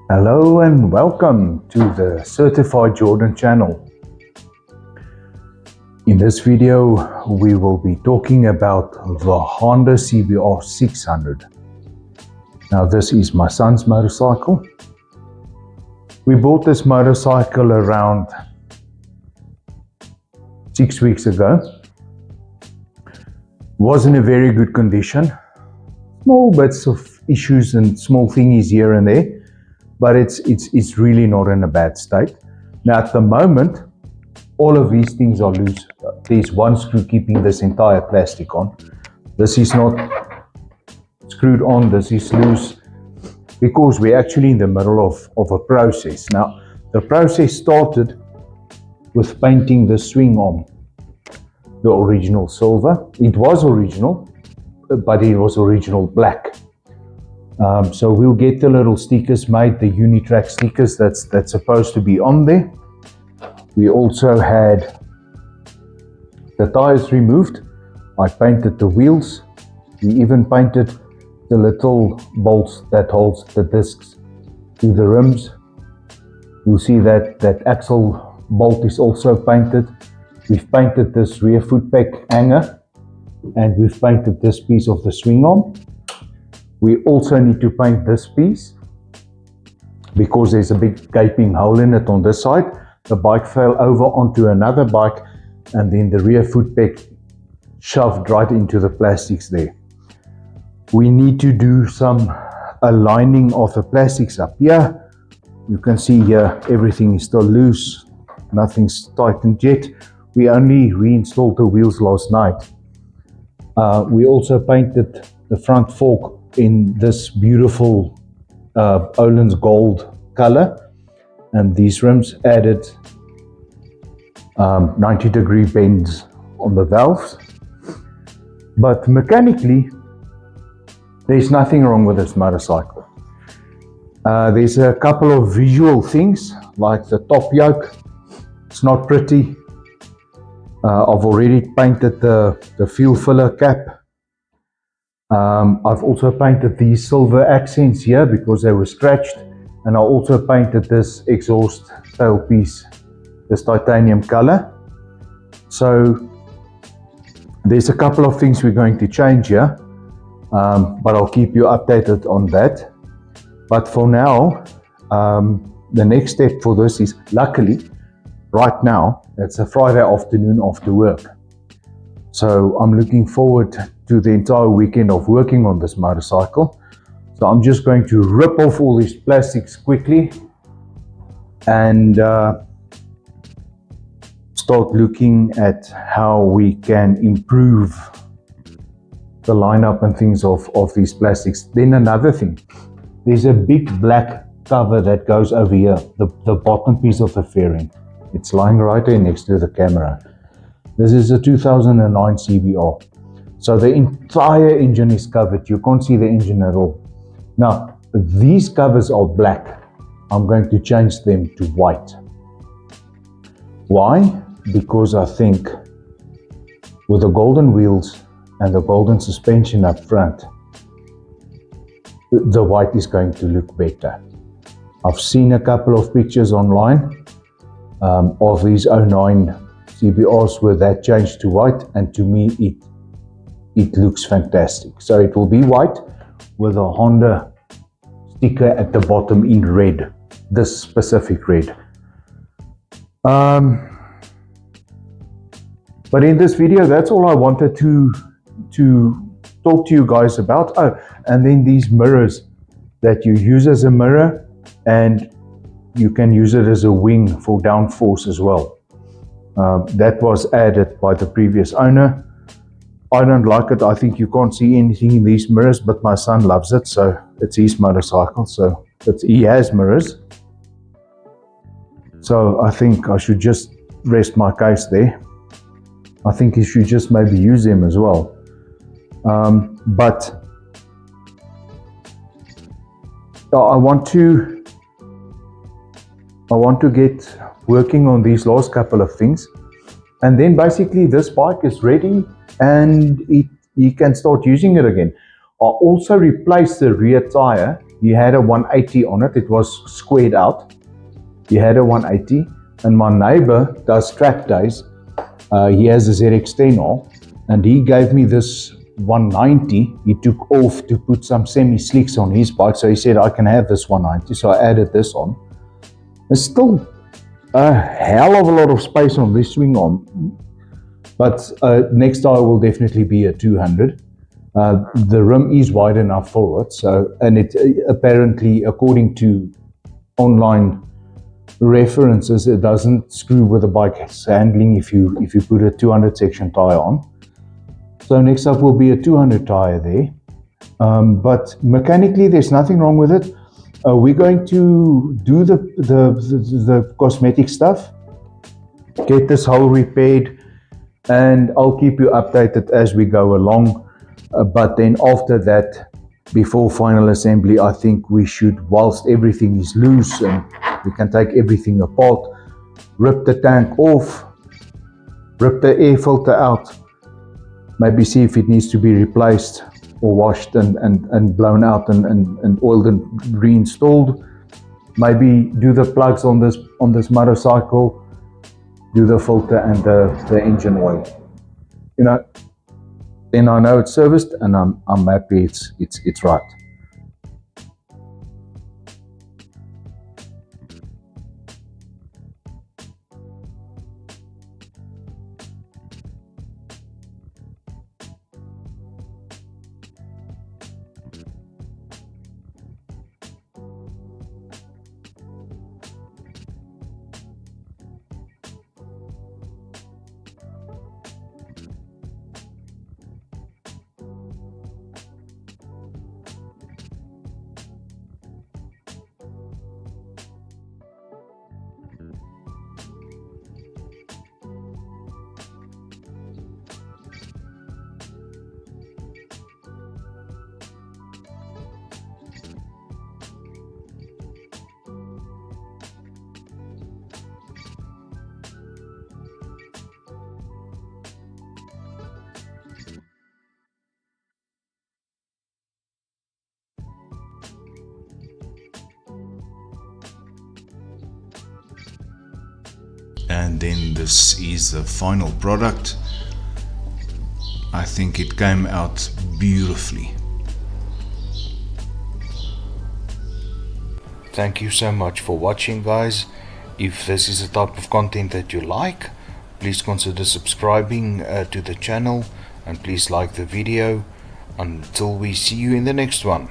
Hello and welcome to the Certified Jordan channel. In this video, we will be talking about the Honda CBR600. Now this is my son's motorcycle. We bought this motorcycle around 6 weeks ago. Was in a very good condition. Small bits of issues and small thingies here and there, but it's really not in a bad state. Now at the moment, all of these things are loose. There's one screw keeping this entire plastic on. This is not screwed on, this is loose, because we're actually in the middle of a process. Now, the process started with painting the swing arm, the original silver. It was original, but it was original black. So we'll get the little stickers made, the Unitrack stickers that's supposed to be on there. We also had the tires removed. I painted the wheels. We even painted the little bolts that holds the discs to the rims. You'll see that axle bolt is also painted. We've painted this rear foot peg hanger, and we've painted this piece of the swing arm. We also need to paint this piece because there's a big gaping hole in it on this side. The bike fell over onto another bike, and then the rear foot peg shoved right into the plastics there. We need to do some aligning of the plastics up here. You can see here everything is still loose, nothing's tightened yet. We only reinstalled the wheels last night. We also painted the front fork in this beautiful Olin's gold color, and these rims added 90-degree bends on the valves. But mechanically, there's nothing wrong with this motorcycle. There's a couple of visual things, like the top yoke. It's not pretty. I've already painted the fuel filler cap. I've also painted these silver accents here because they were scratched, and I also painted this exhaust tailpiece, this titanium color. So there's a couple of things we're going to change here, but I'll keep you updated on that. But for now, the next step for this is, luckily, right now, it's a Friday afternoon after work. So I'm looking forward to the entire weekend of working on this motorcycle. So I'm just going to rip off all these plastics quickly and start looking at how we can improve the lineup and things of these plastics. Then another thing, there's a big black cover that goes over here, the bottom piece of the fairing. It's lying right there next to the camera. This is a 2009 CBR. So the entire engine is covered. You can't see the engine at all. Now, these covers are black. I'm going to change them to white. Why? Because I think with the golden wheels and the golden suspension up front, the white is going to look better. I've seen a couple of pictures online of these 09 CBRs where that changed to white, and to me it looks fantastic. So it will be white with a Honda sticker at the bottom in red, this specific red. But in this video, that's all I wanted to talk to you guys about. Oh, and then these mirrors that you use as a mirror, and you can use it as a wing for downforce as well. That was added by the previous owner. I don't like it. I think you can't see anything in these mirrors, but my son loves it, so it's his motorcycle, so he has mirrors. So I think I should just rest my case there. I think you should just maybe use them as well. But I want to get working on these last couple of things, and then basically this bike is ready and you can start using it again. I also replaced the rear tire He had a 180 on it. It was squared out. He had a 180. And my neighbor does track days. He has a ZX10R, and he gave me this 190. He took off to put some semi-slicks on his bike. So he said, I can have this 190. So I added this on. There's still a hell of a lot of space on this swing arm. But next tire will definitely be a 200. The rim is wide enough for it. So, and it apparently, according to online references, it doesn't screw with the bike's handling if you put a 200 section tire on. So next up will be a 200 tire there. But mechanically, there's nothing wrong with it. We're going to do the cosmetic stuff, get this hole repaired, and I'll keep you updated as we go along. But then after that, before final assembly, I think we should, whilst everything is loose and we can take everything apart, rip the tank off, rip the air filter out, maybe see if it needs to be replaced or washed and blown out and oiled and reinstalled. Maybe do the plugs on this motorcycle, do the filter and the engine oil. You know, then I know it's serviced and I'm happy it's right. And then this is the final product. I think it came out beautifully. Thank you so much for watching, guys. If this is the type of content that you like, please consider subscribing to the channel and please like the video. Until we see you in the next one.